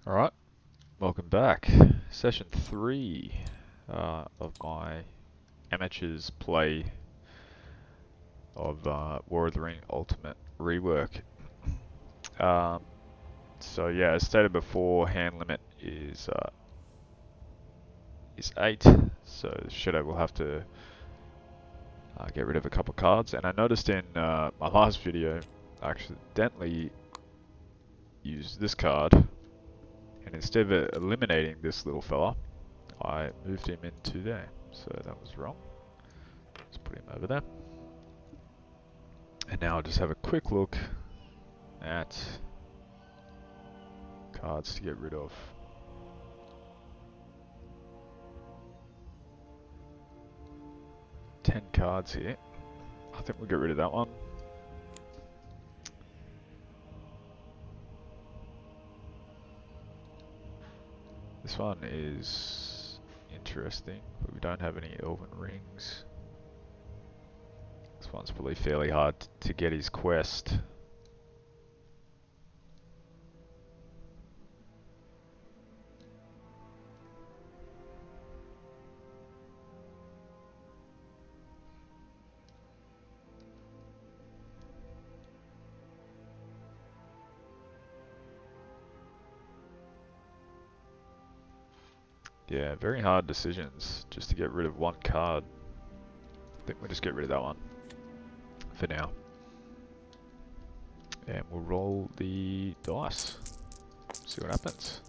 Alright, welcome back. Session 3 of my amateurs play of War of the Ring Ultimate Rework. Um, so yeah, as stated before, hand limit is 8, so Shadow will have to get rid of a couple cards. And I noticed in my last video, I accidentally used this card, and instead of eliminating this little fella, I moved him into there, so that was wrong. Let's put him over there. And now I'll just have a quick look at cards to get rid of. Ten cards here. I think we'll get rid of that one. This one is interesting, but we don't have any Elven Rings. This one's probably fairly hard to get his quest. Yeah, very hard decisions just to get rid of one card. I think we'll just get rid of that one for now. And we'll roll the dice. See what happens.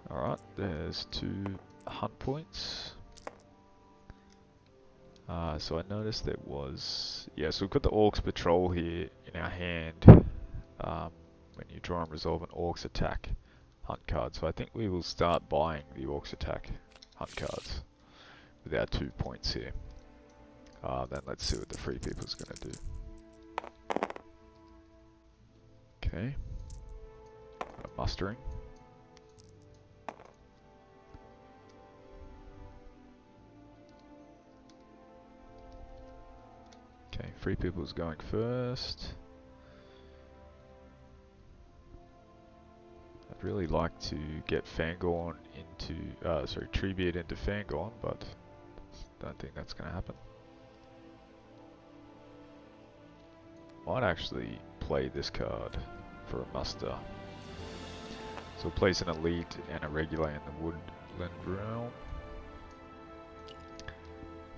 Alright, there's 2 hunt points. So I noticed there was... Yeah, so we've got the Orcs Patrol here in our hand. When you draw and resolve an Orcs attack hunt card. So I think we will start buying the Orcs attack hunt cards with our 2 points here. Then let's see what the Free People's going to do. Okay. Mustering. Okay, Free People's going first. I'd really like to get Fangorn into, Treebeard into Fangorn, but don't think that's going to happen. Might actually play this card for a muster. So we'll place an elite and a regular in the woodland realm.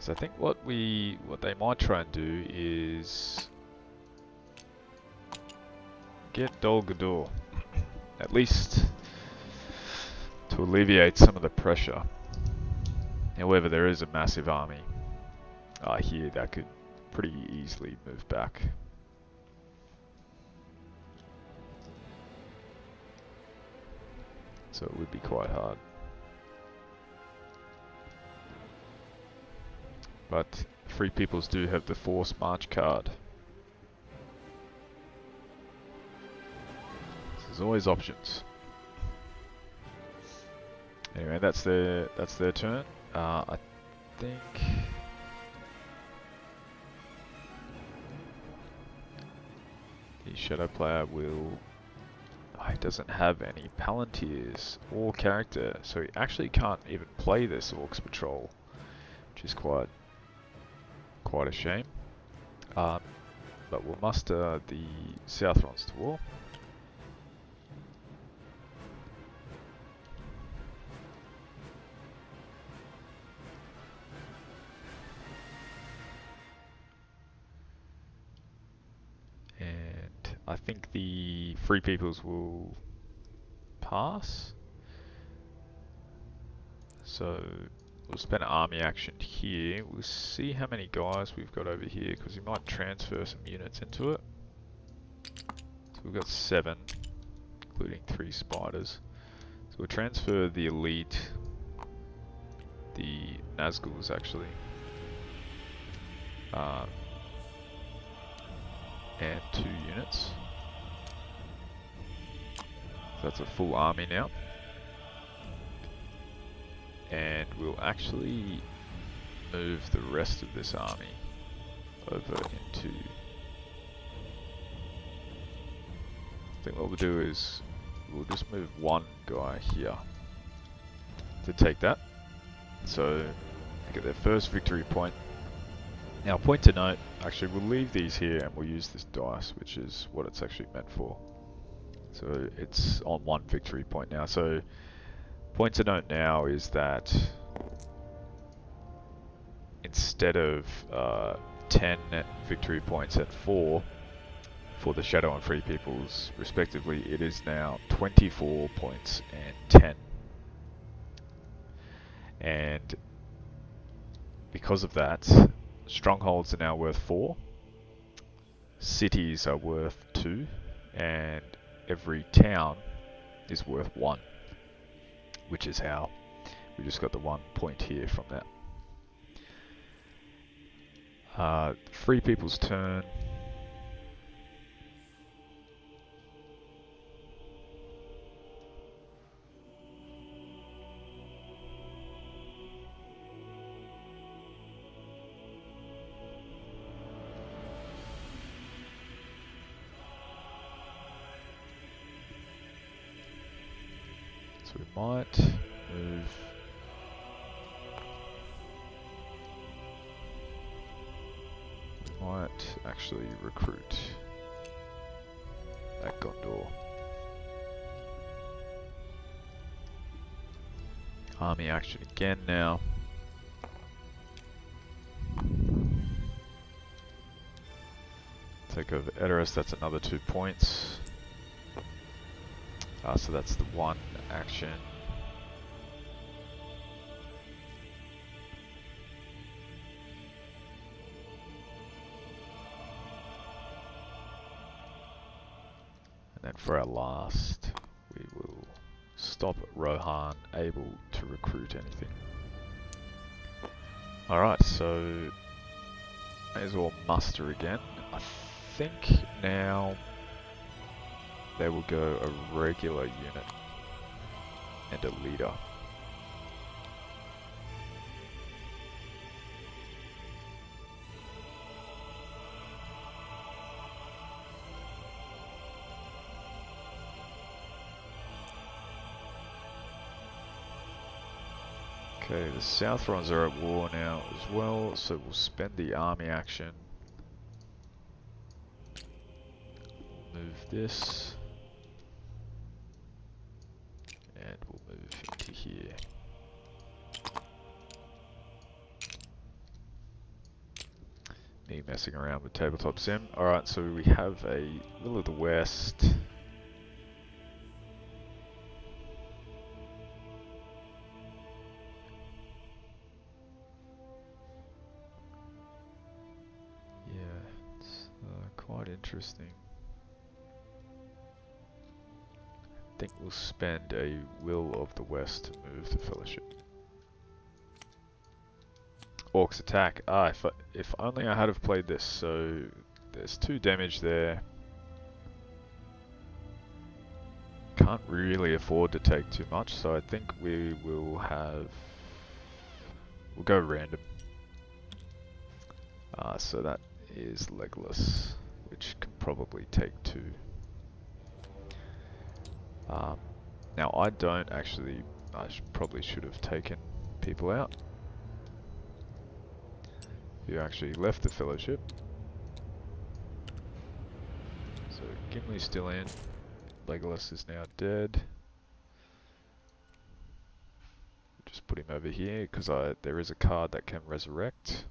So I think what they might try and do is get Dol Guldur, at least to alleviate some of the pressure. However, there is a massive army here that could pretty easily move back. So it would be quite hard. But Free Peoples do have the Force March card. So there's always options. Anyway, that's their turn. I think the Shadow player will... he doesn't have any Palantirs or character, so he actually can't even play this Orcs Patrol, which is quite a shame. But we'll muster the Southrons to war. And I think the Free Peoples will pass. So we'll spend an army action here. We'll see how many guys we've got over here, because we might transfer some units into it. So we've got 7, including 3 spiders. So we'll transfer the elite, the Nazguls actually, and 2 units. So that's a full army now. And we'll actually move the rest of this army over into... I think what we'll do is we'll just move one guy here to take that. So they get their first victory point. Now, point to note, actually we'll leave these here and we'll use this dice, which is what it's actually meant for. So it's on one victory point now. So point to note now is that instead of 10 victory points and 4 for the Shadow and Free Peoples respectively, it is now 24 points and 10. And because of that, strongholds are now worth 4, cities are worth 2, and every town is worth 1, which is how we just got the 1 point here from that. Free People's turn. So we might move. We might actually recruit at Gondor. Army action again now. Take over Edoras, that's another 2 points. So that's the 1 action. And then for our last, we will stop Rohan able to recruit anything. Alright, so may as well muster again. I think now they will go a regular unit and a leader. Okay, the Southrons are at war now as well, so we'll spend the army action. Move this. And we'll move into here. Me messing around with Tabletop Sim. Alright, so we have a Will of the West. Yeah, it's quite interesting. I think we'll spend a Will of the West to move the Fellowship. Orcs attack. If only I had have played this. So there's 2 damage there. Can't really afford to take too much, so I think we will have... We'll go random. So that is Legolas, which can probably take 2. Now I don't actually... I probably should have taken people out. Who actually left the Fellowship. So Gimli's still in. Legolas is now dead. Just put him over here because there is a card that can resurrect.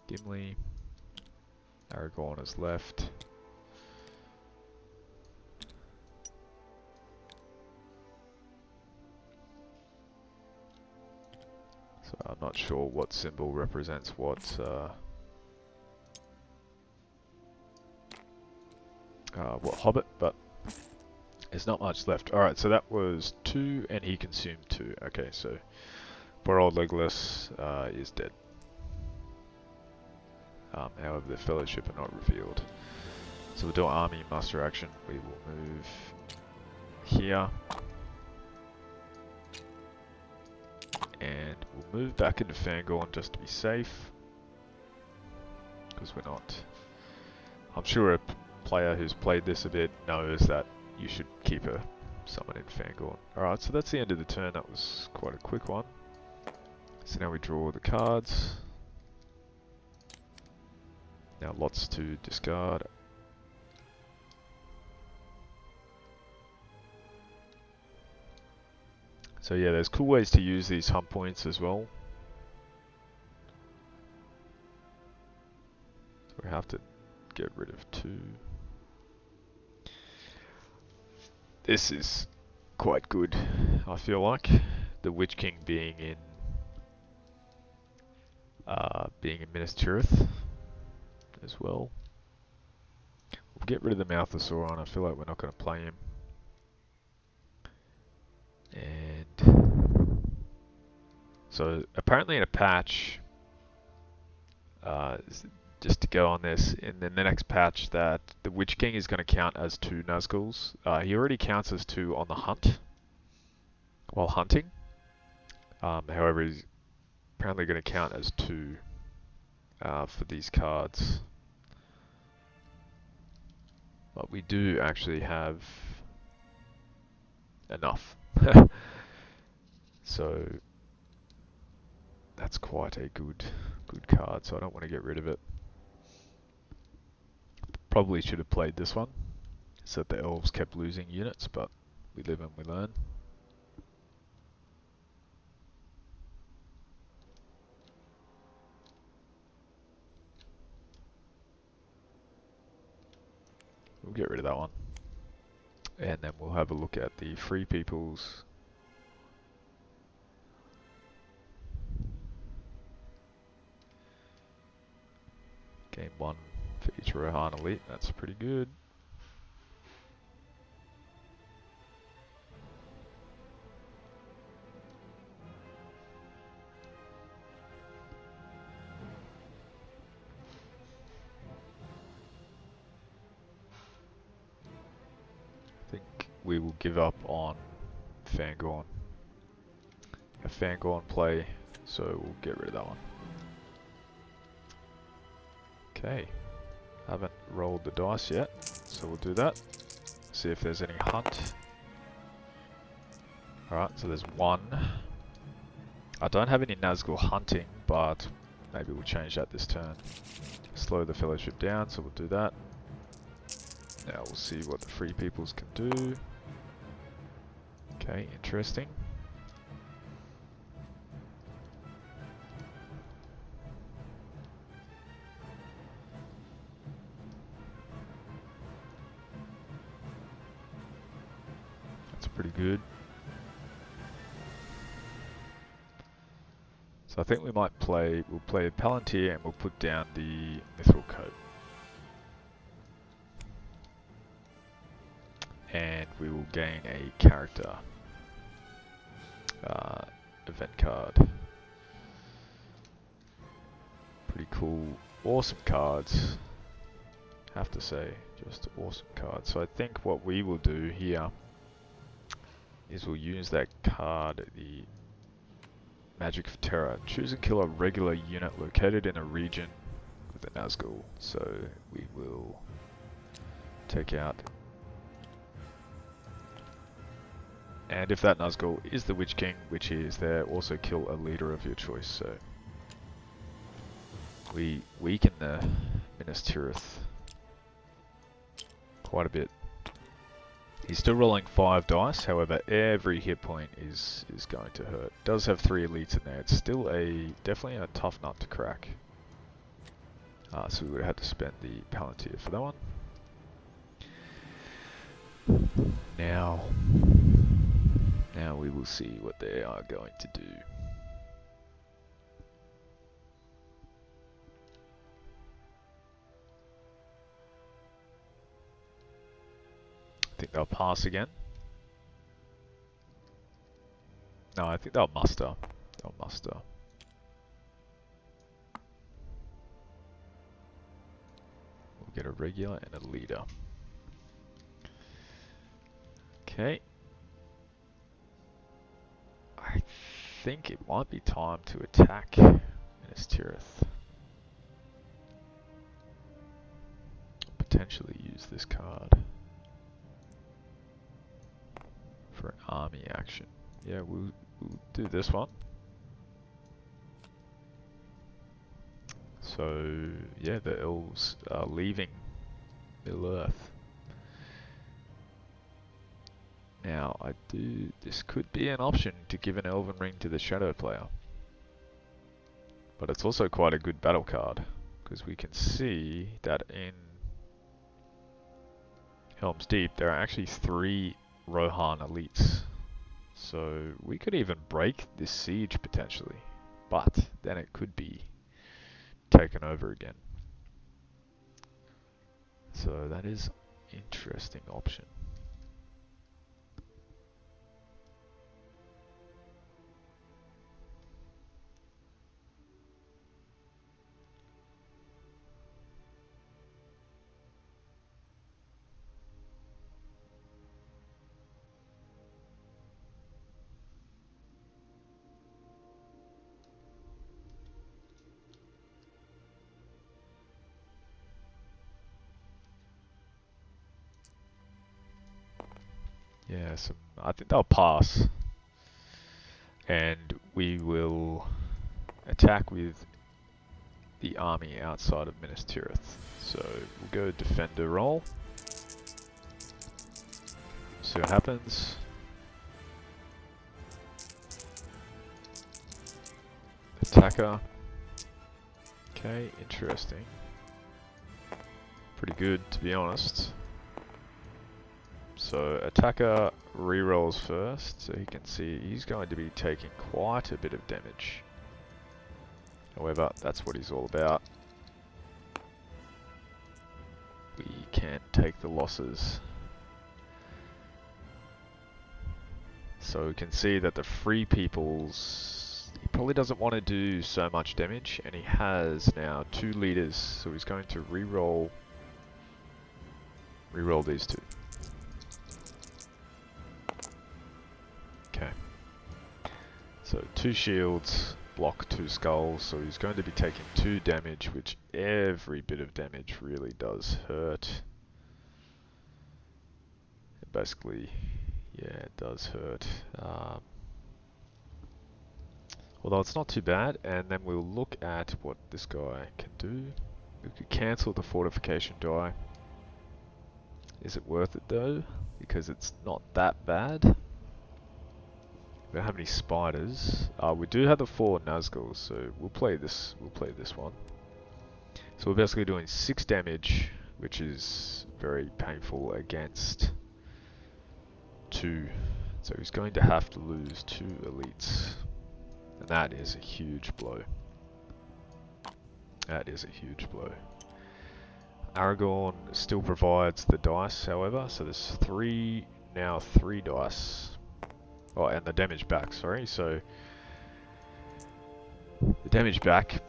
Gimli. Aragorn is left. So I'm not sure what symbol represents what hobbit, but there's not much left. Alright, so that was 2 and he consumed 2. Okay, so poor old Legolas is dead. However, the Fellowship are not revealed. So we'll do an army muster action. We will move here. And we'll move back into Fangorn just to be safe. Because we're not... I'm sure player who's played this a bit knows that you should keep a summon in Fangorn. Alright, so that's the end of the turn. That was quite a quick one. So now we draw the cards. Now lots to discard. So yeah, there's cool ways to use these hunt points as well. So we have to get rid of 2. This is quite good, I feel like. The Witch King being in Minas Tirith as well. We'll get rid of the Malthusauron. I feel like we're not going to play him. And so apparently in a patch, just to go on this, in the next patch that the Witch King is going to count as 2 Nazguls. He already counts as 2 on the hunt, while hunting. However, he's apparently going to count as 2 for these cards. But we do actually have enough. So that's quite a good card, so I don't want to get rid of it. Probably should have played this one, so that the elves kept losing units, but we live and we learn. We'll get rid of that one. And then we'll have a look at the Free Peoples. Game 1 for each Rohan Elite, that's pretty good. I think we will give up on Fangorn. A Fangorn play, so we'll get rid of that one. Okay, haven't rolled the dice yet, so we'll do that. See if there's any hunt. Alright, so there's 1. I don't have any Nazgul hunting, but maybe we'll change that this turn. Slow the Fellowship down, so we'll do that. Now we'll see what the Free Peoples can do. Okay, interesting. That's pretty good. So I think we might we'll play a Palantir and we'll put down the Mithril Coat. And we will gain a character event card. Pretty cool, awesome cards, have to say, just awesome cards. So I think what we will do here is we'll use that card, the Magic of Terror. Choose and kill a regular unit located in a region with a Nazgul. So we will take out, and if that Nazgul is the Witch King, which he is there, also kill a leader of your choice. So we weaken the Minas Tirith quite a bit. He's still rolling 5 dice, however every hit point is going to hurt. Does have 3 elites in there. It's still definitely a tough nut to crack. So we would have had to spend the Palantir for that one. Now we will see what they are going to do. I think they'll pass again. No, I think they'll muster. They'll muster. We'll get a regular and a leader. Okay. I think it might be time to attack Minas Tirith. potentially use this card for an army action. Yeah, we'll do this one. So, yeah, the elves are leaving Middle-earth. Now, this could be an option to give an Elven Ring to the Shadow player. But it's also quite a good battle card, because we can see that in Helm's Deep there are actually 3 Rohan elites. So we could even break this siege potentially, but then it could be taken over again. So that is an interesting option. Yeah, I think they'll pass. And we will attack with the army outside of Minas Tirith. So we'll go defender roll. See what happens. Attacker. Okay, interesting. Pretty good, to be honest. So attacker rerolls first, so he can see he's going to be taking quite a bit of damage. However, that's what he's all about. We can take the losses. So we can see that the Free Peoples, he probably doesn't want to do so much damage, and he has now 2 leaders, so he's going to reroll these 2. Okay. So 2 shields, block 2 skulls, so he's going to be taking 2 damage, which every bit of damage really does hurt. Basically, yeah, it does hurt. Although it's not too bad, and then we'll look at what this guy can do. We could cancel the fortification die. Is it worth it though? Because it's not that bad. We don't have any spiders. We do have the 4 Nazguls, so we'll play this one. So we're basically doing 6 damage, which is very painful against 2. So he's going to have to lose 2 elites. And that is a huge blow. That is a huge blow. Aragorn still provides the dice, however, so there's 3 dice. Oh, and the damage back, sorry. So the damage back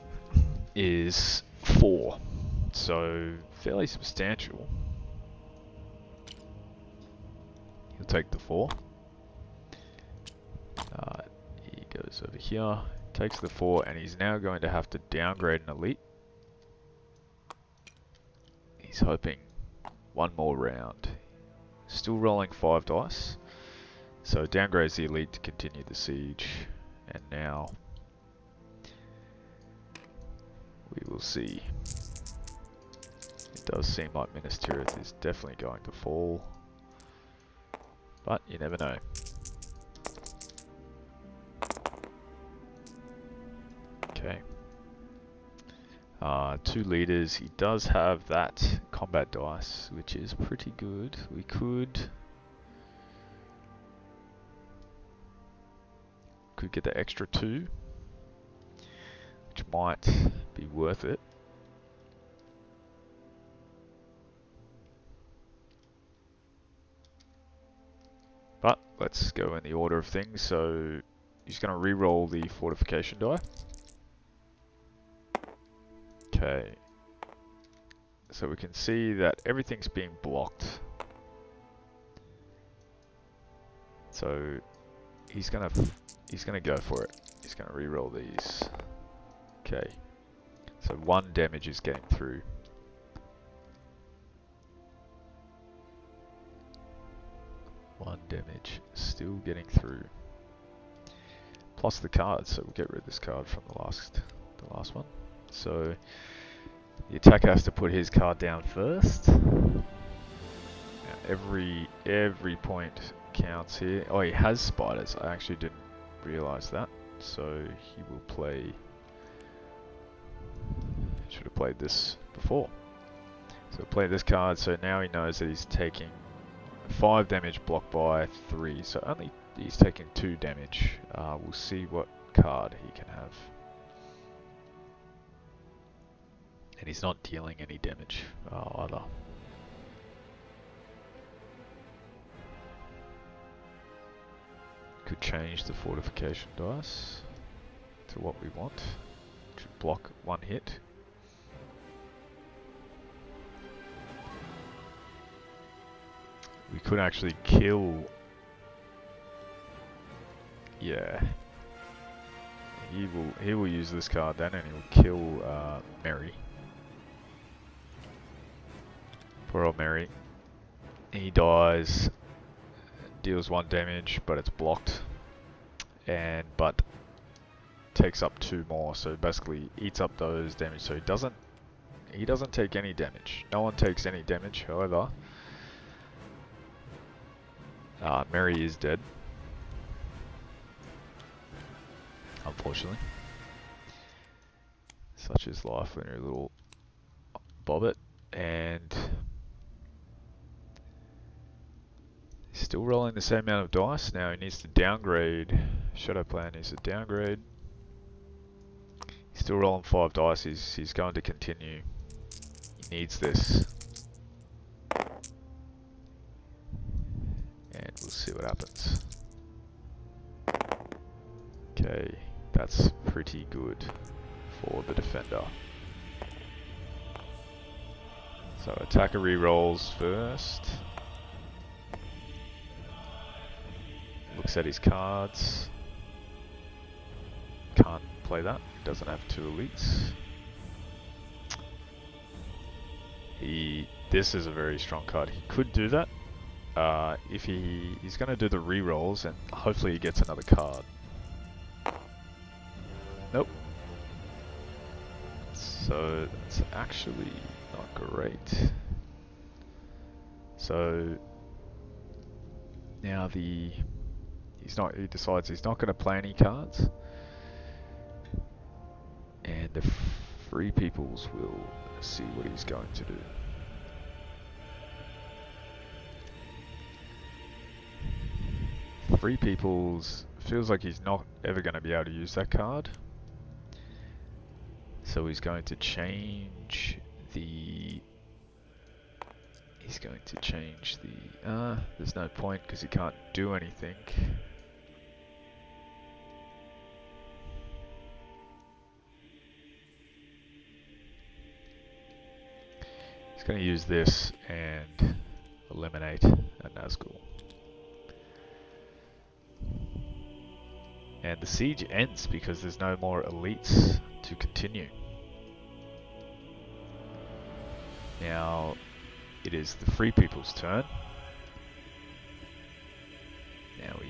is 4. So fairly substantial. He'll take the 4. He goes over here, takes the 4, and he's now going to have to downgrade an elite. He's hoping 1 more round. Still rolling 5 dice. So downgrades the elite to continue the siege. And now we will see. It does seem like Minas Tirith is definitely going to fall. But you never know. Okay. 2 leaders. He does have that combat dice, which is pretty good. We could get the extra 2, which might be worth it. But let's go in the order of things. So he's going to re-roll the fortification die. Okay. So we can see that everything's being blocked. So he's gonna go for it. He's gonna re-roll these. Okay. So 1 damage is getting through. damage. Still getting through. Plus the card, so we'll get rid of this card from the last one. So the attacker has to put his card down first. Now every point counts here. Oh, he has spiders. I actually didn't realize that. So he will play. Should have played this before. So play this card. So now he knows that he's taking 5 damage blocked by 3. So only he's taking 2 damage. We'll see what card he can have. And he's not dealing any damage either. Could change the fortification dice to what we want. To block 1 hit. We could actually kill. Yeah. He will use this card then, and he will kill Mary. Poor old Mary. He dies, deals 1 damage, but it's blocked, but takes up 2 more. So basically eats up those damage. So he doesn't take any damage. No one takes any damage. However, Mary is dead, unfortunately. Such is life when you're a little bobbit. And he's still rolling the same amount of dice. Now he needs to downgrade. Shadow Plan needs to downgrade. He's still rolling 5 dice. He's going to continue. He needs this. And we'll see what happens. Okay, that's pretty good for the defender. So attacker rerolls first. Looks at his cards. Can't play that. Doesn't have 2 elites. This is a very strong card. He could do that. If he's going to do the rerolls, and hopefully he gets another card. Nope. So it's actually not great. So now he decides he's not going to play any cards, and the Free Peoples will see what he's going to do. Free Peoples feels like he's not ever going to be able to use that card. So he's going to change the... there's no point because he can't do anything. He's going to use this and eliminate a Nazgul. And the siege ends because there's no more elites to continue. Now it is the Free People's turn. Now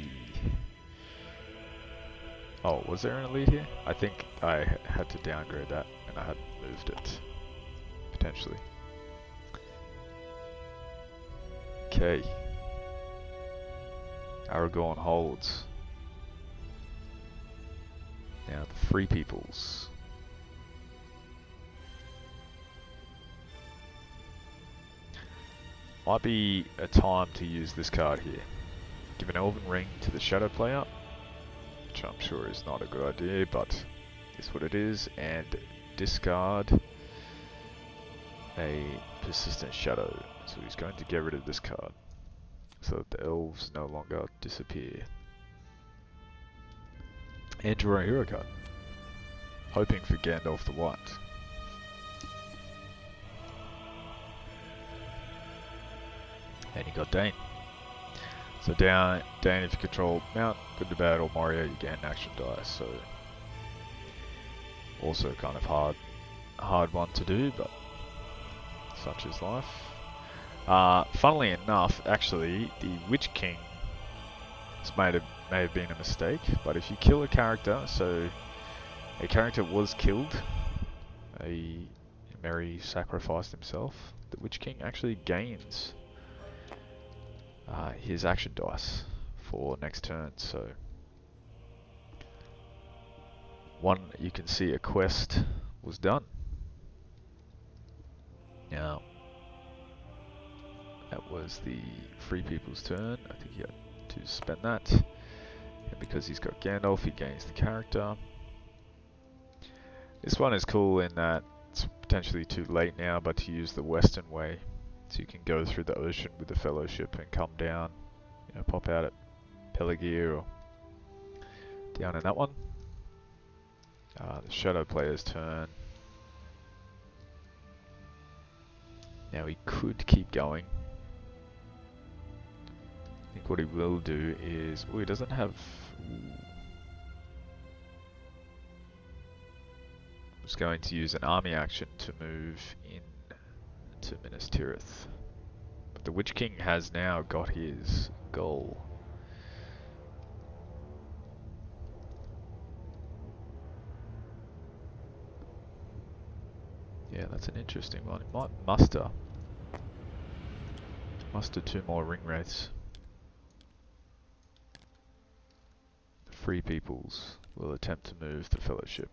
oh, was there an elite here? I think I had to downgrade that and I hadn't moved it. Potentially. Okay. Aragorn holds. Now the Free Peoples. Might be a time to use this card here. Give an Elven Ring to the Shadow player, which I'm sure is not a good idea, but it's what it is, and discard a Persistent Shadow. So he's going to get rid of this card, so that the elves no longer disappear. And draw a hero card, hoping for Gandalf the White. And you got Dane. So Dane, if you control Mount, Good to Bad, or Moria, you gain action dice. So also kind of hard one to do, but such is life. Funnily enough, actually, the Witch King This may have been a mistake, but if you kill a character, so a character was killed, Merry sacrificed himself, the Witch King actually gains his action dice for next turn. So one, you can see a quest was done. Now that was the Free People's turn. I think he had to spend that, and because he's got Gandalf, he gains the character. This one is cool in that it's potentially too late now, but to use the Western way, so you can go through the ocean with the Fellowship and come down, you know, pop out at Pelagear or down in that one. The Shadow player's turn. Now he could keep going. I think what he will do is, he doesn't have. He's going to use an army action to move in to Minas Tirith. But the Witch King has now got his goal. Yeah, that's an interesting one. It might muster 2 more ring wraiths. The Free Peoples will attempt to move the Fellowship.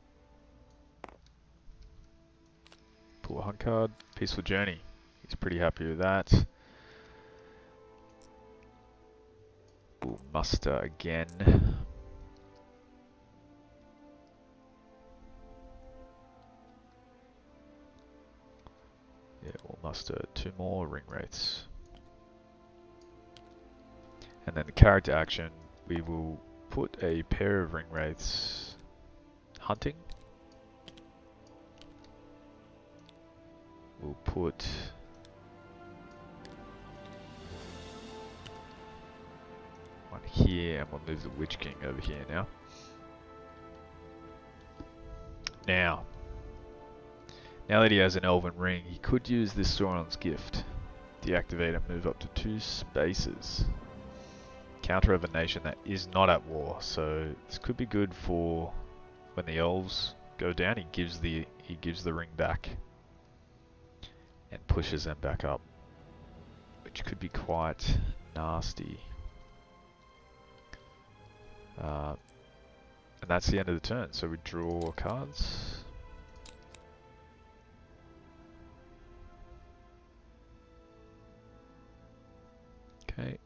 Pull a hunt card. Peaceful Journey. He's pretty happy with that. We'll muster again. Yeah, we'll muster 2 more ring wraiths. And then the character action, we will put a pair of ring wraiths hunting. We'll put one here, and we'll move the Witch King over here now. Now that he has an Elven Ring, he could use this Sauron's Gift. Deactivate and move up to 2 spaces. Counter of a nation that is not at war, so this could be good for when the elves go down. He gives the ring back and pushes them back up, which could be quite nasty. And that's the end of the turn. So we draw cards. Okay.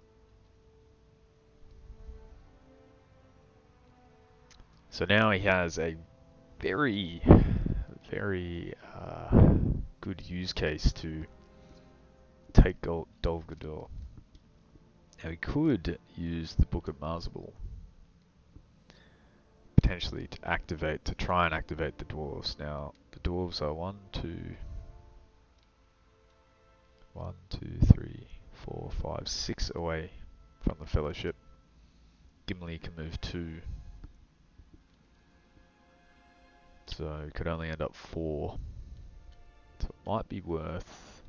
So now he has a very good use case to take Dol Guldur. Now he could use the Book of Marzabul potentially to try and activate the dwarves. Now the dwarves are 1, 2, 3, 4, 5, 6 away from the Fellowship. Gimli can move 2. So it could only end up 4. So it might be worth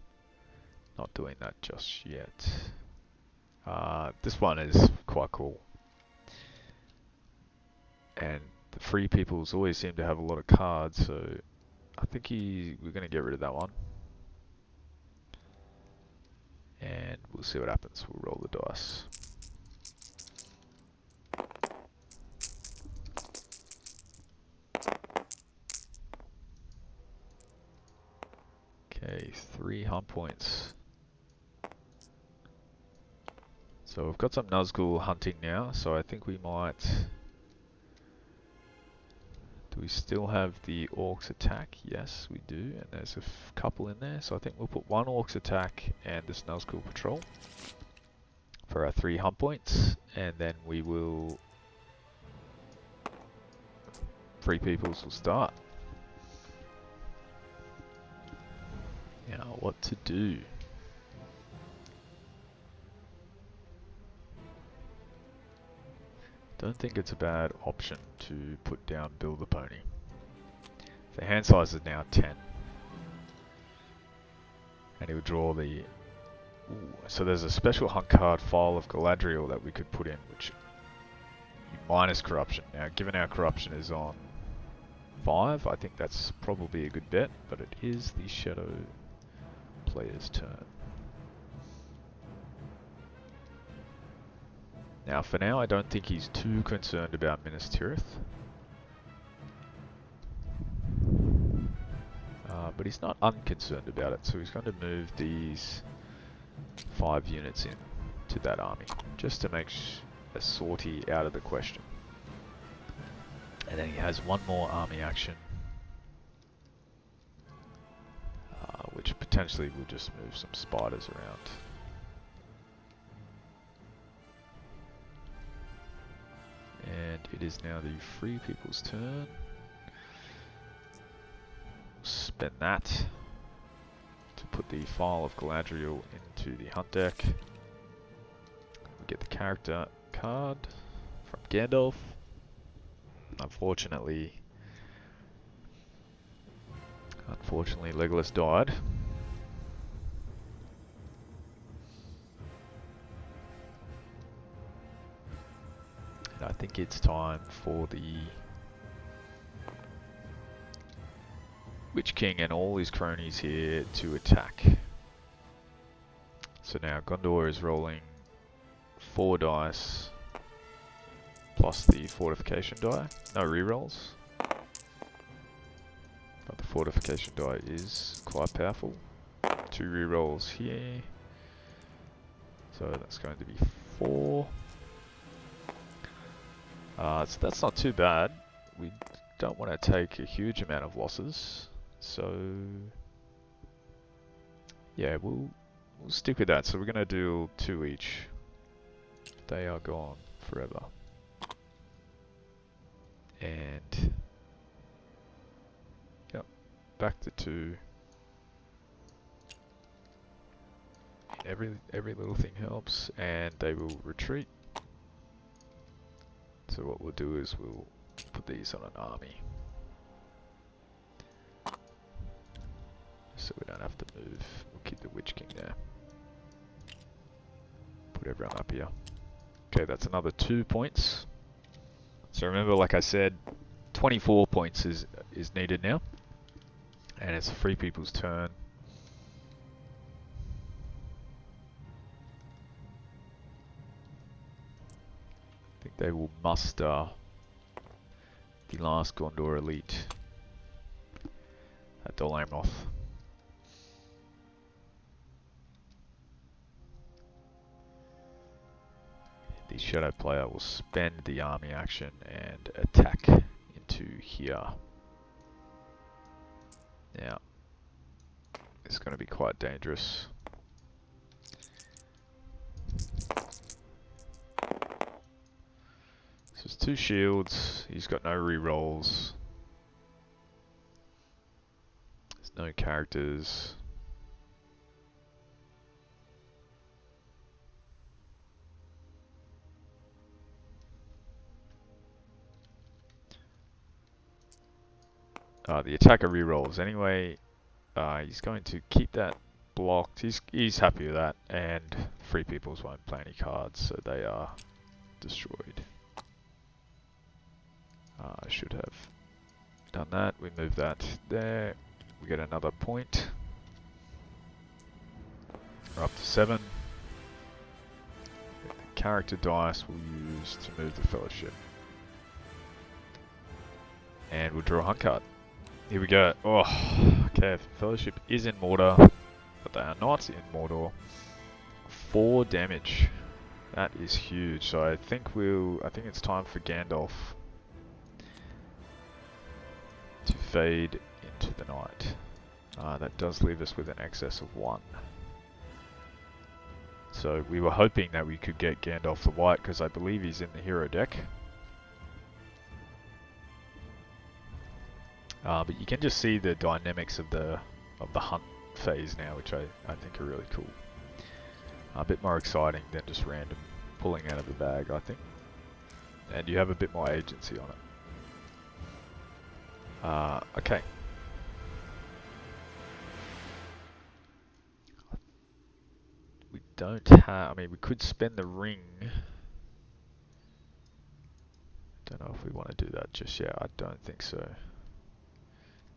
not doing that just yet. This one is quite cool. And the Free Peoples always seem to have a lot of cards, so I think we're going to get rid of that one. And we'll see what happens. We'll roll the dice. Okay, 3 hunt points. So we've got some Nazgul hunting now, so I think we might... Do we still have the Orcs attack? Yes, we do, and there's a couple in there, so I think we'll put 1 Orcs attack and this Nazgul patrol for our 3 hunt points, and then we will... Free Peoples will start. Now, what to do? Don't think it's a bad option to put down Build the Pony. The hand size is now 10. And he would draw the... Ooh, so there's a special hunt card, File of Galadriel, that we could put in, which minus corruption. Now, given our corruption is on 5, I think that's probably a good bet, but it is the shadow player's turn. Now, for now, I don't think he's too concerned about Minas Tirith. But he's not unconcerned about it, so he's going to move these 5 units in to that army, just to make a sortie out of the question. And then he has one more army action, which potentially will just move some spiders around. And it is now the Free People's turn. Spend that to put the File of Galadriel into the hunt deck. We get the character card from Gandalf. Unfortunately, Legolas died. And I think it's time for the Witch King and all his cronies here to attack. So now Gondor is rolling 4 dice plus the fortification die. No rerolls. But the fortification die is quite powerful. 2 rerolls here. So that's going to be 4. So that's not too bad. We don't want to take a huge amount of losses. So yeah, we'll stick with that. So we're going to do 2 each. They are gone forever. And yep, back to 2. Every little thing helps, and they will retreat. So what we'll do is we'll put these on an army, so we don't have to move. We'll keep the Witch King there. Put everyone up here. Okay, that's another 2 points. So remember, like I said, 24 points is needed now, and it's Free People's turn. I think they will muster the last Gondor elite at Dol Amroth. The shadow player will spend the army action and attack into here. Now, it's going to be quite dangerous. So it's 2 shields. He's got no rerolls. There's no characters. The attacker rerolls anyway. He's going to keep that blocked. He's happy with that, and Free Peoples won't play any cards, so they are destroyed. I should have done that. We move that there. We get another point. We're up to 7. The character dice we'll use to move the Fellowship. And we'll draw a hunt card. Here we go. Oh, okay. Fellowship is in Mordor, but they are not in Mordor. 4 damage. That is huge. So I think it's time for Gandalf to fade into the night. That does leave us with an excess of 1. So we were hoping that we could get Gandalf the White, because I believe he's in the hero deck. But you can just see the dynamics of the hunt phase now, which I think are really cool. A bit more exciting than just random pulling out of the bag, I think. And you have a bit more agency on it. Okay. We don't have... I mean, we could spend the ring Don't know if we want to do that just yet. I don't think so.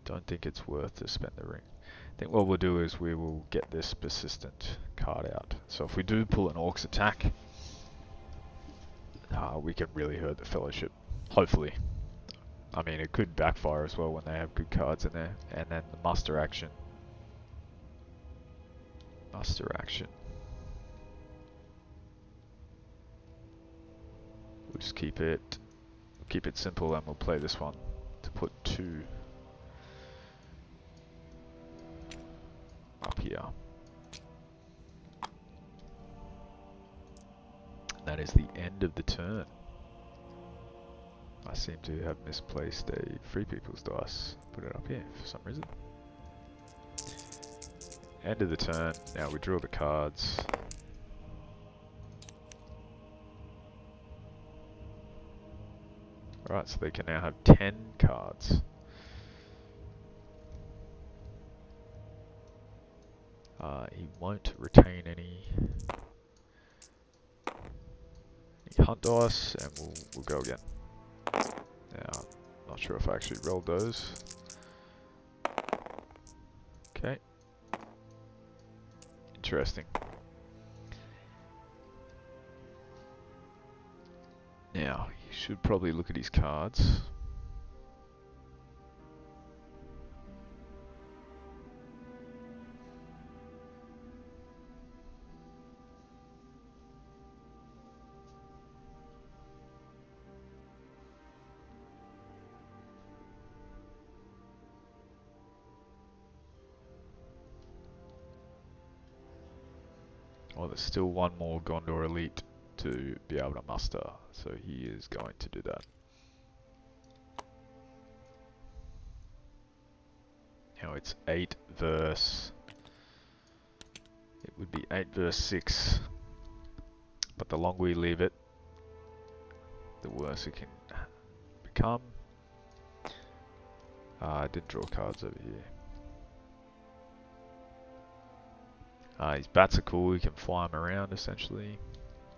Don't think it's worth to spend the ring. I think what we'll do is we will get this persistent card out. So if we do pull an Orcs attack, we can really hurt the Fellowship. Hopefully. I mean, it could backfire as well when they have good cards in there. And then the muster action. Muster action. We'll just keep it simple, and we'll play this one to put 2 up here. And that is the end of the turn. I seem to have misplaced a Free People's dice. Put it up here for some reason. End of the turn. Now we draw the cards. Alright, so they can now have 10 cards. He won't retain any hunt dice, and we'll go again. Now, not sure if I actually rolled those. Okay. Interesting. Now, you should probably look at his cards. Well, there's still one more Gondor Elite to be able to muster, so he is going to do that. Now it's 8 verse... It would be 8 verse 6, but the longer we leave it, the worse it can become. I did draw cards over here. His bats are cool, you can fly them around essentially.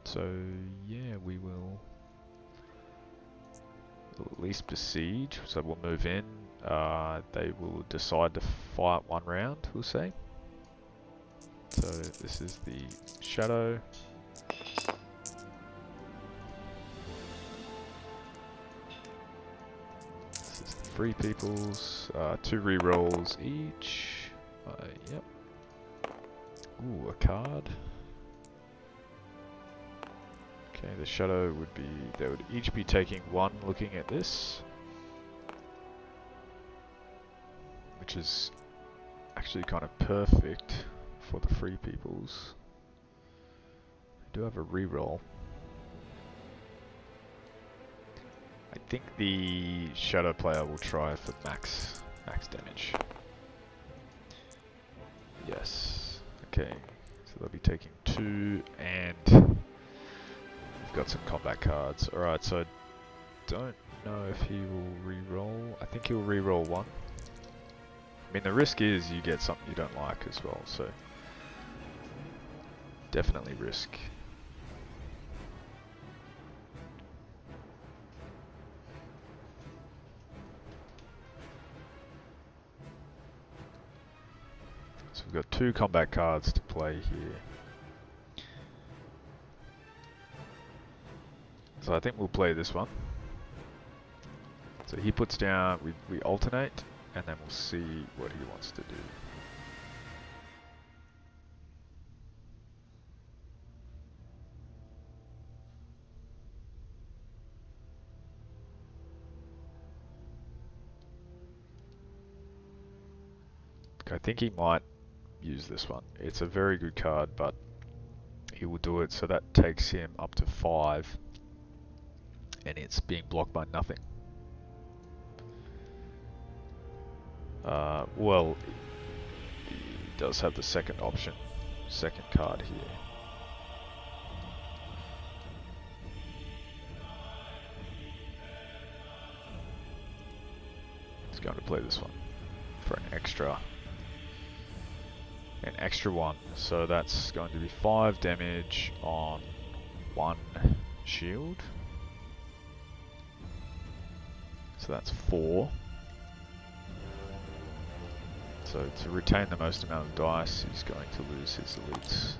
So yeah, we will at least besiege, so we'll move in. They will decide to fight one round, we'll say. So this is the Shadow. This is the Free People's, 2 rerolls each. Yep. Ooh, a card. Okay, the Shadow would be, they would each be taking 1 looking at this. Which is actually kind of perfect for the Free Peoples. I do have a reroll. I think the Shadow player will try for max damage. Yes. Okay, so they'll be taking 2, and we've got some combat cards. Alright, so I don't know if he will re-roll. I think he'll re-roll 1. I mean, the risk is you get something you don't like as well, so definitely risk. So we've got 2 combat cards to play here. So I think we'll play this one. So he puts down, we alternate, and then we'll see what he wants to do. I think he might use this one. It's a very good card, but he will do it, so that takes him up to 5, and it's being blocked by nothing. Well, he does have the second option, second card here. He's going to play this one for an extra 1. So that's going to be 5 damage on 1 shield. So that's 4. So to retain the most amount of dice, he's going to lose his elites.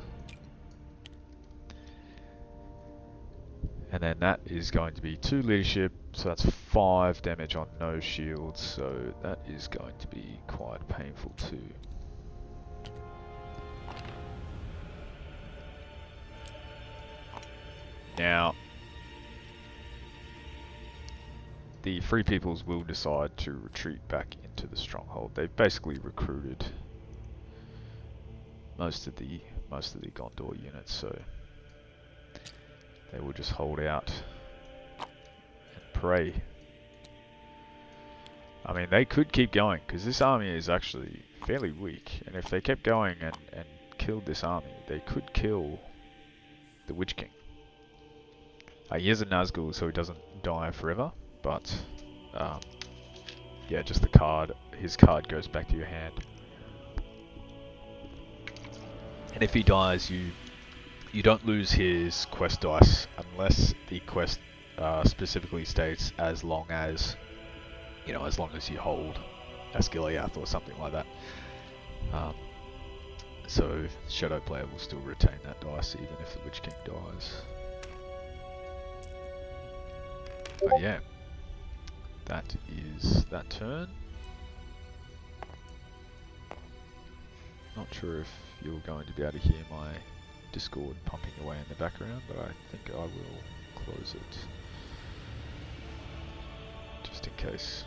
And then that is going to be 2 leadership, so that's 5 damage on no shields, so that is going to be quite painful too. Now, the Free Peoples will decide to retreat back into the stronghold. They've basically recruited most of the Gondor units, so they will just hold out and pray. I mean, they could keep going, because this army is actually fairly weak, and if they kept going and killed this army, they could kill the Witch King. He is a Nazgul, so he doesn't die forever, but yeah, just the card, his card goes back to your hand. And if he dies, you don't lose his quest dice unless the quest specifically states as long as you hold Asgiliath or something like that. So Shadow player will still retain that dice even if the Witch King dies. But yeah, that is that turn. Not sure if you're going to be able to hear my Discord pumping away in the background, but I think I will close it just in case.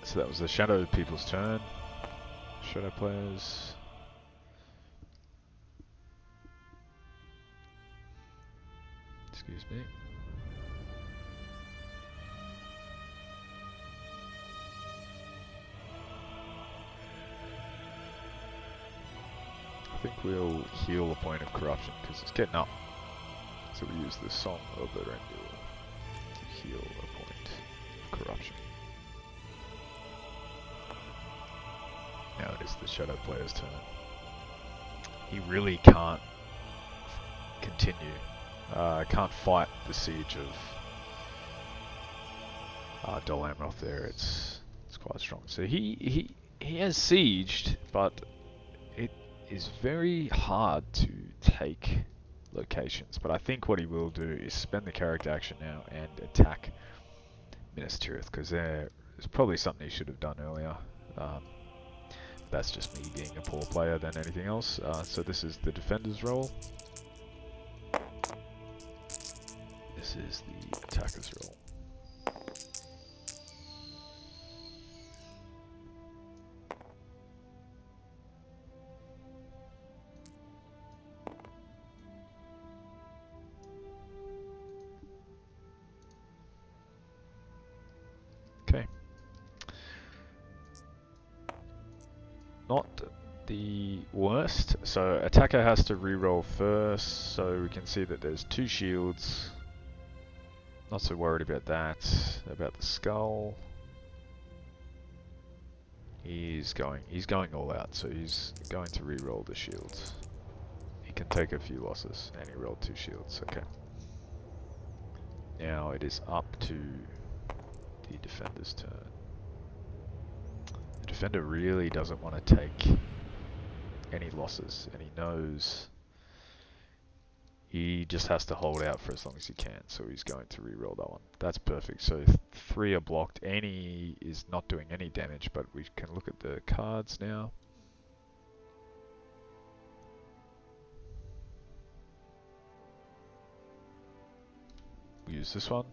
So that was the Shadow People's turn. Shadow players. Excuse me. I think we'll heal a point of corruption because it's getting up. So we use the Song of the Rendil to heal a point of corruption. Now it is the Shadow player's turn. He really can't continue. Can't fight the siege of Dol Amroth there. It's quite strong. So he has sieged, but it is very hard to take locations. But I think what he will do is spend the character action now and attack Minas Tirith, because there's probably something he should have done earlier. That's just me being a poor player than anything else. So this is the defender's role. This is the attacker's role. Okay. Not the worst. So attacker has to reroll first, so we can see that there's 2 shields. Not so worried about that. About the skull. He's going all out, so he's going to reroll the shields. He can take a few losses, and he rolled 2 shields. Okay. Now it is up to the defender's turn. The defender really doesn't want to take any losses, and he knows he just has to hold out for as long as he can, so he's going to re-roll that one. That's perfect. So 3 are blocked. Any is not doing any damage, but we can look at the cards now. We use this one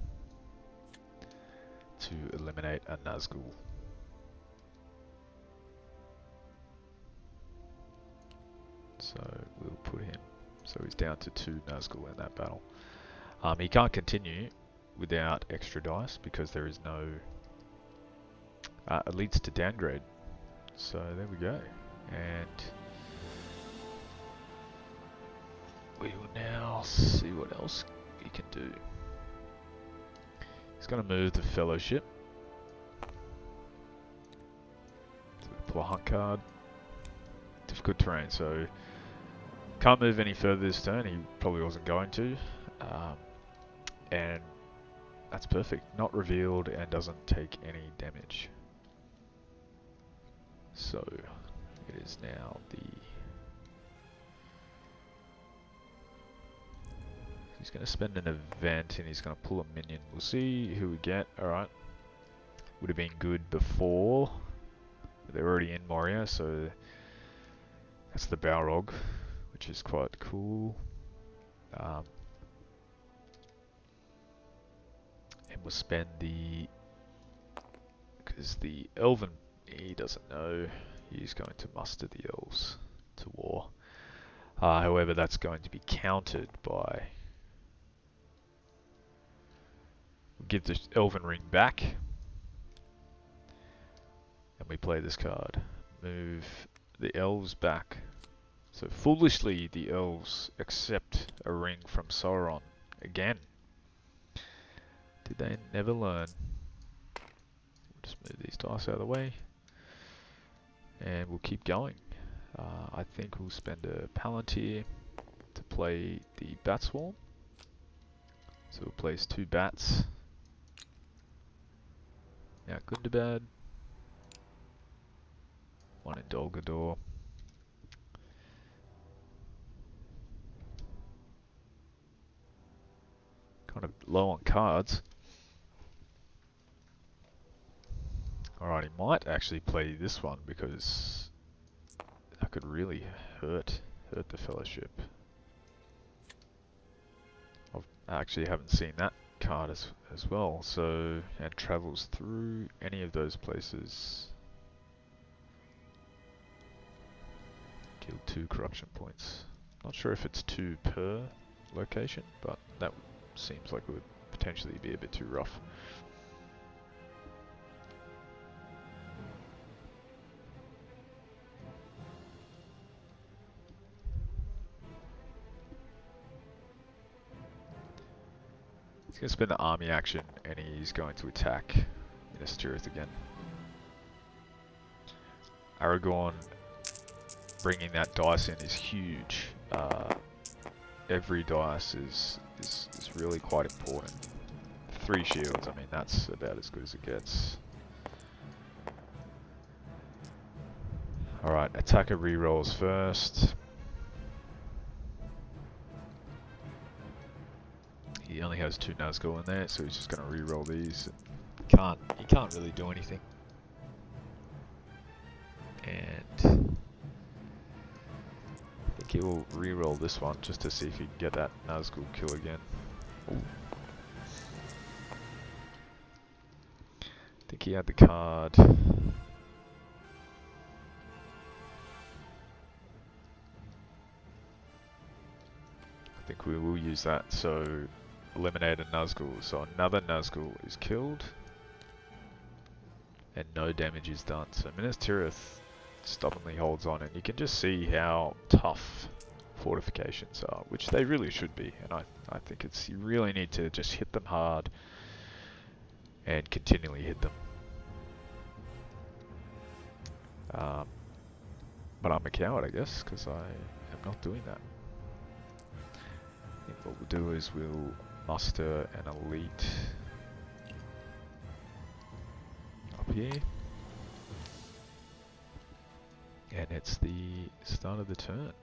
to eliminate a Nazgul. So we'll put him. So he's down to 2 Nazgul in that battle. He can't continue without extra dice because there is no elites to downgrade. So there we go. And we will now see what else he can do. He's going to move the Fellowship. So we pull a hunt card. Difficult terrain, so can't move any further this turn. He probably wasn't going to. Um, and that's perfect. Not revealed and doesn't take any damage. So it is now the... He's going to spend an event and he's going to pull a minion. We'll see who we get. Alright. Would have been good before. They're already in Moria, so that's the Balrog, which is quite cool. And we'll spend the... Because the Elven, he doesn't know. He's going to muster the elves to war. However, that's going to be countered by... We'll give the Elven Ring back. And we play this card. Move the elves back. So foolishly, the elves accept a ring from Sauron again. Did they never learn? We'll just move these dice out of the way. And we'll keep going. I think we'll spend a Palantir to play the Bat Swarm. So we'll place 2 bats. Now Gundabad. 1 in Dol Guldur. Kind of low on cards. Alright, he might actually play this one because that could really hurt the Fellowship. I actually haven't seen that card as well, so, and travels through any of those places. Kill 2 corruption points. Not sure if it's 2 per location, but that seems like it would potentially be a bit too rough. He's going to spend the army action and he's going to attack Minas Tirith again. Aragorn bringing that dice in is huge. Every dice is really quite important. 3 shields, I mean that's about as good as it gets. Alright, attacker rerolls first. He only has 2 Nazgul in there, so he's just going to reroll these. He can't really do anything. And I think he will reroll this one just to see if he can get that Nazgul kill again. Ooh. I think he had the card. I think we will use that, so eliminate a Nazgul. So another Nazgul is killed. And no damage is done. So Minas Tirith stubbornly holds on, and you can just see how tough fortifications are, which they really should be. And I think it's, you really need to just hit them hard and continually hit them. But I'm a coward, I guess, because I am not doing that. I think what we'll do is we'll muster an elite up here. And it's the start of the turn.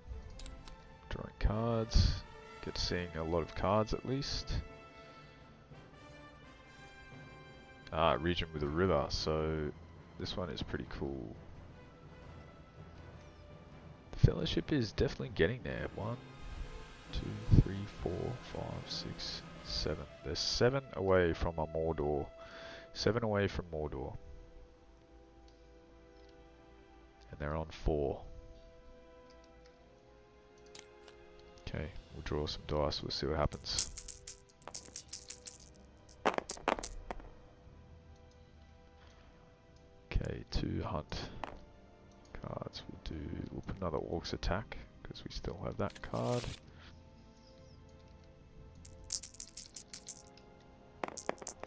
Drawing cards. Get seeing a lot of cards at least. Region with a river, so this one is pretty cool. The Fellowship is definitely getting there. 1, 2, 3, 4, 5, 6, 7. They're 7 away from a Mordor. 7 away from Mordor. And they're on 4. Okay, we'll draw some dice, we'll see what happens. Okay, 2 hunt cards. We'll put another Orcs attack, because we still have that card.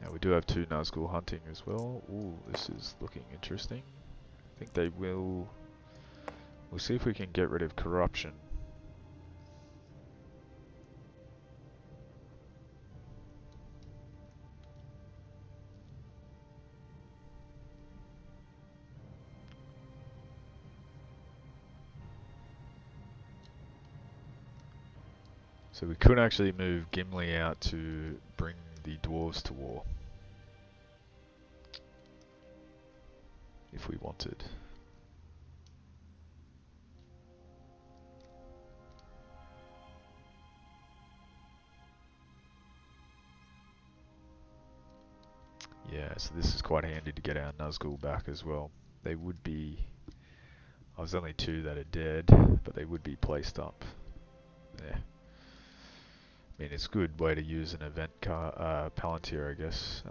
Now we do have 2 Nazgul hunting as well. Ooh, this is looking interesting. I think they will... We'll see if we can get rid of corruption. So we could actually move Gimli out to bring the dwarves to war. If we wanted. Yeah, so this is quite handy to get our Nazgul back as well. They would be... I was only 2 that are dead, but they would be placed up. Yeah. I mean, it's a good way to use an event Palantir, I guess.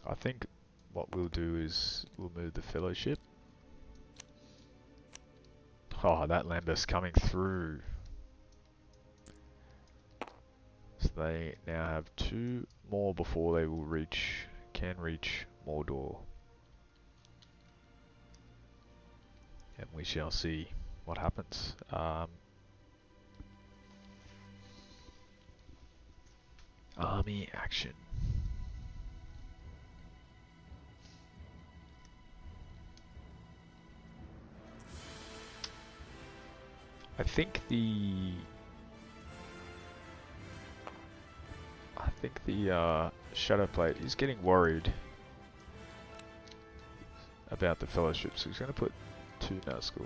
I think what we'll do is we'll move the Fellowship. Oh, that Lambus coming through. So they now have 2 more before they will can reach Mordor. And we shall see what happens. Army action. I think the Shadowplate is getting worried about the Fellowship, so he's going to put 2 Nazgul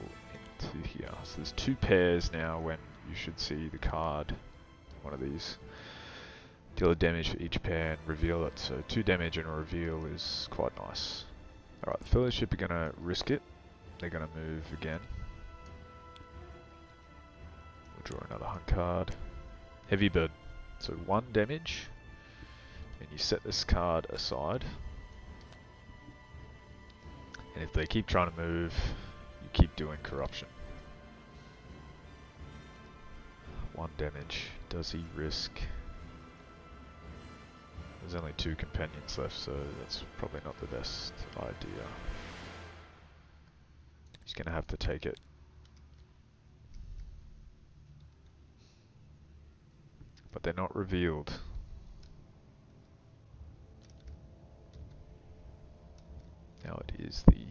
into here. So there's 2 pairs now when you should see the card, one of these. Deal a damage for each pair and reveal it, so 2 damage and a reveal is quite nice. Alright, the Fellowship are going to risk it. They're going to move again. We'll draw another hunt card. Heavy Bird. So 1 damage. And you set this card aside. And if they keep trying to move, you keep doing corruption. 1 damage. Does he risk? There's only 2 companions left, so that's probably not the best idea. He's going to have to take it. But they're not revealed. Now it is the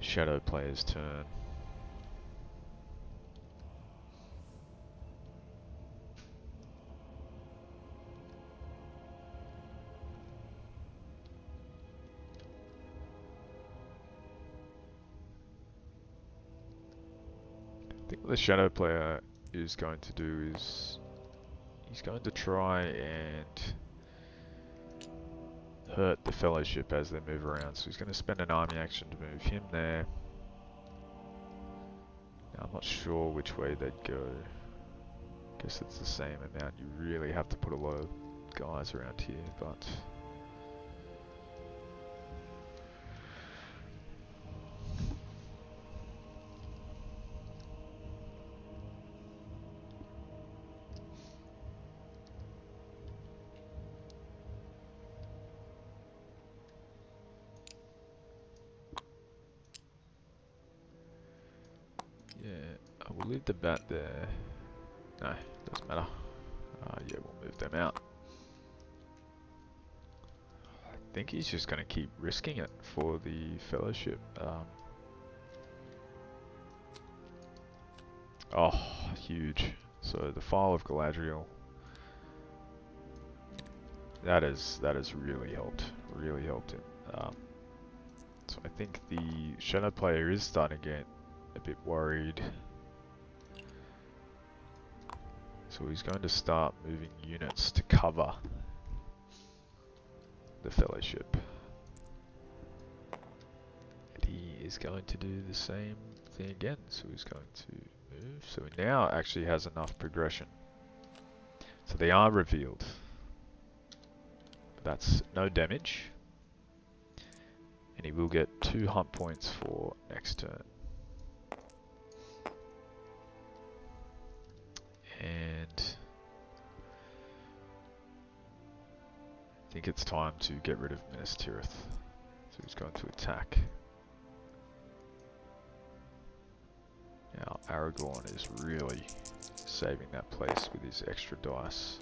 Shadow player's turn. I think what the Shadow player is going to do is he's going to try and hurt the Fellowship as they move around. So he's going to spend an army action to move him there. Now I'm not sure which way they'd go. Guess it's the same amount. You really have to put a lot of guys around here, but yeah, I will leave the bat there. No, doesn't matter. Yeah, we'll move them out. I think he's just going to keep risking it for the Fellowship. Oh, huge. So the File of Galadriel. That has really helped. Really helped him. So I think the Shadow player is starting to get a bit worried. So he's going to start moving units to cover the Fellowship. And he is going to do the same thing again. So he's going to move. So he now actually has enough progression. So they are revealed. But that's no damage. And he will get 2 hunt points for next turn. And I think it's time to get rid of Minas Tirith. So he's going to attack. Now Aragorn is really saving that place with his extra dice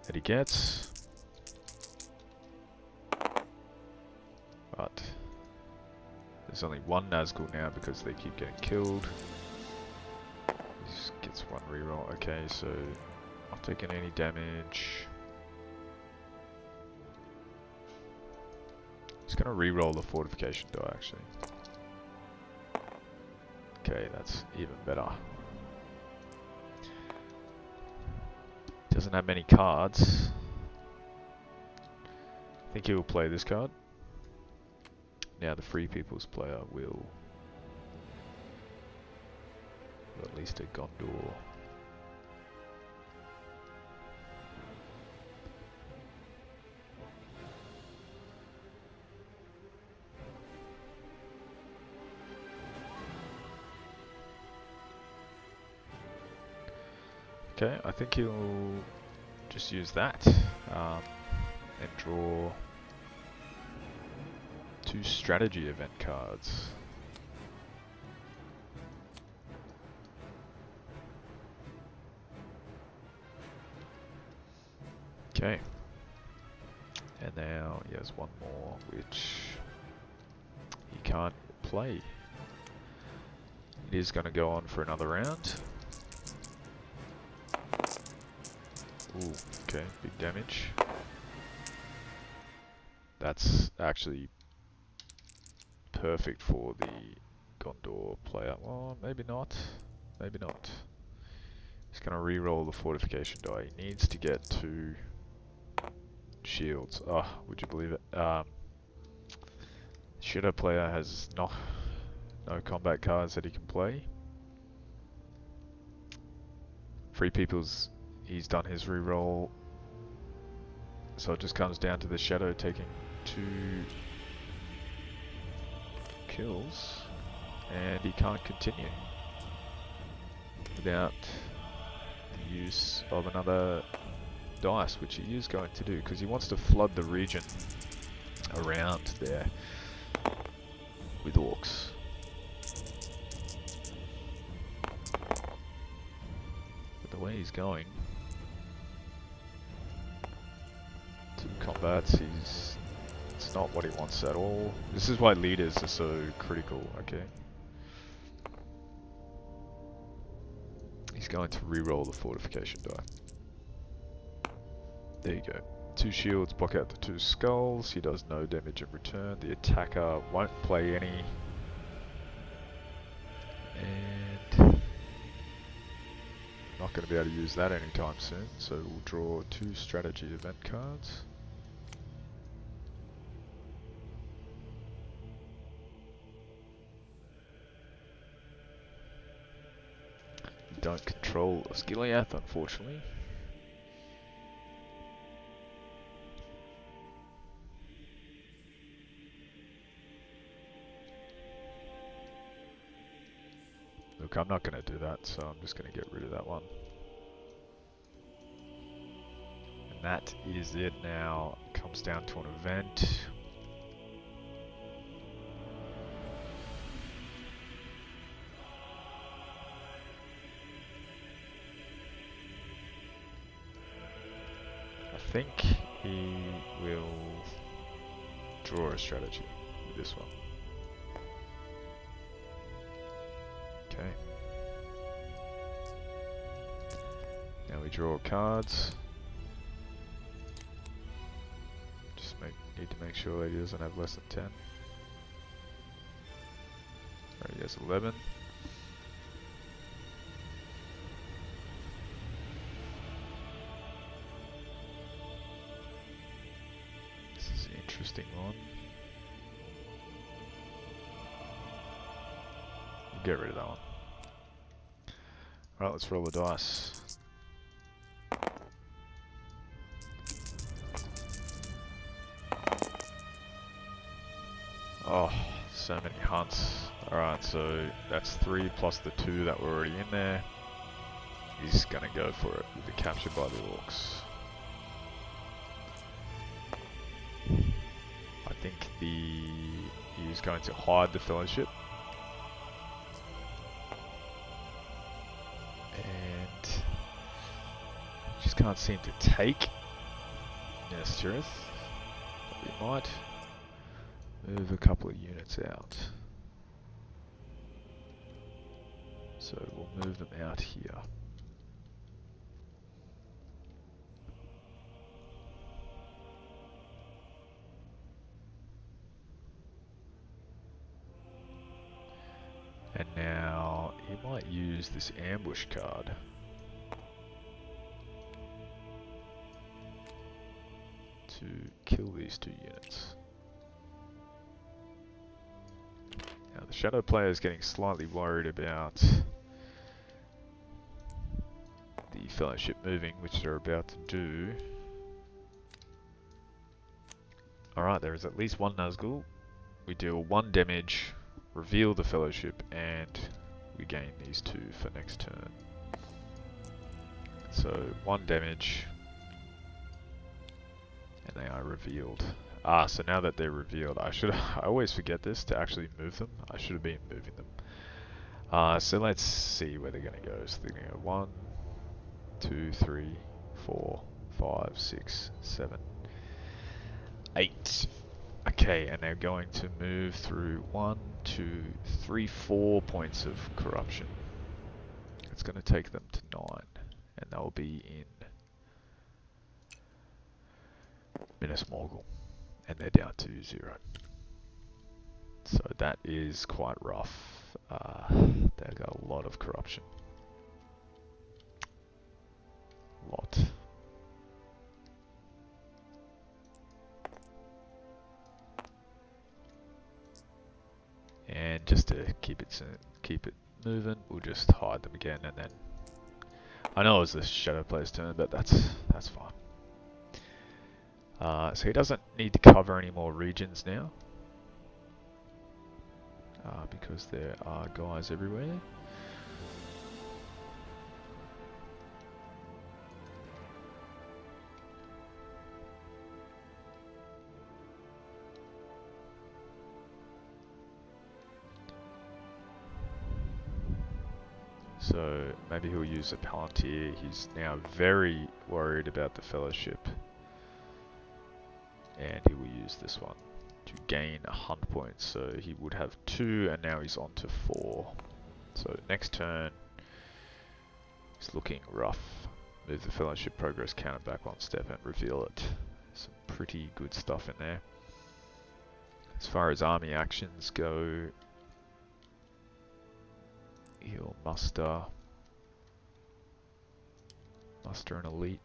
that he gets. But there's only 1 Nazgul now because they keep getting killed. He it's one reroll. Okay, so not taking any damage. Just gonna reroll the fortification die actually. Okay, that's even better. Doesn't have many cards. I think he will play this card. Now the Free People's player will at least a Gondor. Okay, I think he'll just use that and draw 2 strategy event cards. Okay, and now he has one more which he can't play. It is going to go on for another round. Ooh, okay, big damage. That's actually perfect for the Gondor player. Well, maybe not. Maybe not. He's going to re-roll the fortification die. He needs to get 2 shields. Oh, would you believe it? Shadow player has no combat cards that he can play. Free People's, he's done his re-roll. So it just comes down to the Shadow taking 2 kills. And he can't continue without the use of another dice, which he is going to do because he wants to flood the region around there with orcs. But the way he's going to combats, it's not what he wants at all. This is why leaders are so critical, okay? He's going to re-roll the fortification die. There you go. 2 shields block out the 2 skulls. He does no damage in return. The attacker won't play any. And not going to be able to use that anytime soon. So we'll draw 2 strategy event cards. We don't control Osgiliath, unfortunately. Look, I'm not going to do that, so I'm just going to get rid of that one. And that is it now. It comes down to an event. I think he will draw a strategy with this one. Okay. Now we draw cards. Just need to make sure that he doesn't have less than 10. Alright, he has 11. This is an interesting one. Get rid of that one. Alright, let's roll the dice. Oh, so many hunts. Alright, so that's 3 plus the 2 that were already in there. He's gonna go for it with the capture by the orcs. I think he's going to hide the fellowship. And just can't seem to take Nestirith. But we might move a couple of units out. So we'll move them out here. And now he might use this ambush card. To kill these 2 units. Now the shadow player is getting slightly worried about the fellowship moving, which they're about to do. Alright, there is at least 1 Nazgul. We deal 1 damage, reveal the fellowship, and we gain these 2 for next turn. So 1 damage, and they are revealed. Ah, so now that they're revealed, I always forget this, to actually move them. I should have been moving them. So let's see where they're going to go. So they're going to go 1, 2, 3, 4, 5, 6, 7, 8. Okay, and they're going to move through 1, 2, 3, 4 points of corruption. It's going to take them to 9, and they'll be in Minas Morgul, and they're down to 0. So that is quite rough. They've got a lot of corruption. Lot. And just to keep it moving, we'll just hide them again, and then I know it was the shadow player's turn, but that's fine. So he doesn't need to cover any more regions now, because there are guys everywhere. So maybe he'll use a Palantir. He's now very worried about the fellowship, and he will use this one to gain a hunt point. So he would have 2, and now he's on to 4. So next turn, he's looking rough. Move the fellowship progress counter back 1 step and reveal it. Some pretty good stuff in there. As far as army actions go, he'll muster an elite.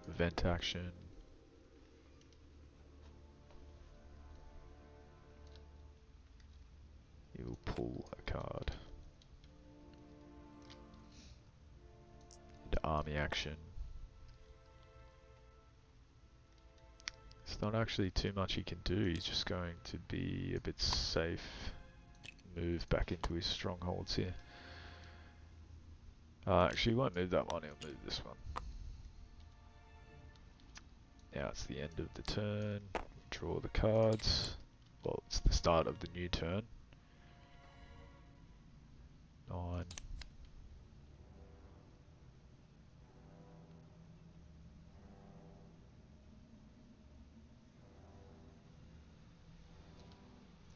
Event action. He'll pull a card. Into army action. It's not actually too much he can do. He's just going to be a bit safe. Move back into his strongholds here. Actually, he won't move that one. He'll move this one. Now it's the end of the turn. Draw the cards. Well, it's the start of the new turn. 9.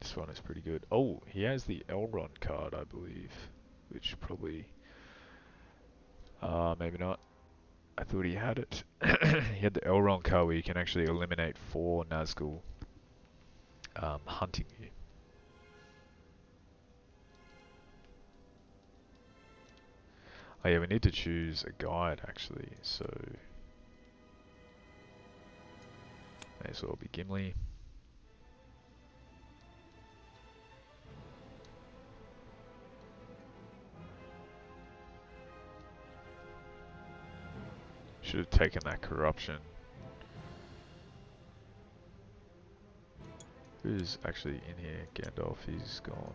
This one is pretty good. Oh, he has the Elrond card, I believe, which probably, maybe not. I thought he had it. He had the Elrond card where you can actually eliminate 4 Nazgul hunting you. Oh yeah, we need to choose a guide actually, so may as well be Gimli. Should have taken that corruption. Who's actually in here? Gandalf, he's gone.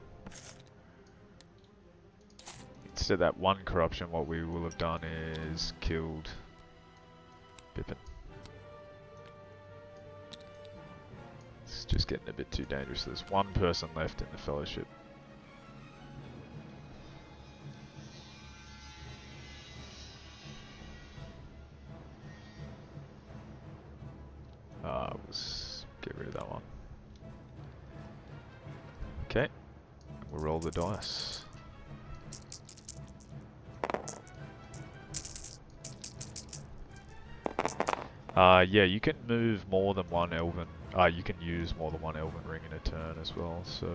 Instead of that 1 corruption, what we will have done is killed Pippin. It's just getting a bit too dangerous. There's 1 person left in the Fellowship. Let's get rid of that one. Okay, we'll roll the dice. Yeah, you can move more than one elven. You can use more than one elven ring in a turn as well. So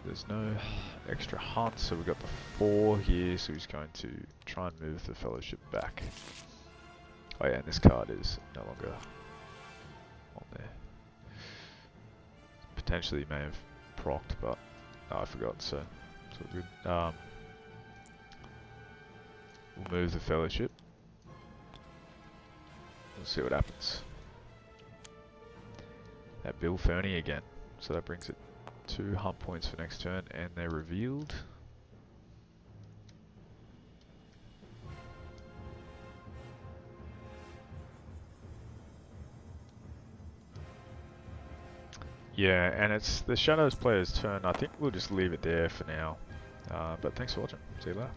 there's no extra hunt. So we've got the 4 here. So he's going to try and move the fellowship back. Oh yeah, and this card is no longer on there. Potentially may have procced, but I forgot. So it's all good. We'll move the fellowship. We'll see what happens. That Bill Fernie again. So that brings it 2 hunt points for next turn, and they're revealed. Yeah, and it's the Shadows player's turn. I think we'll just leave it there for now. But thanks for watching. See you later.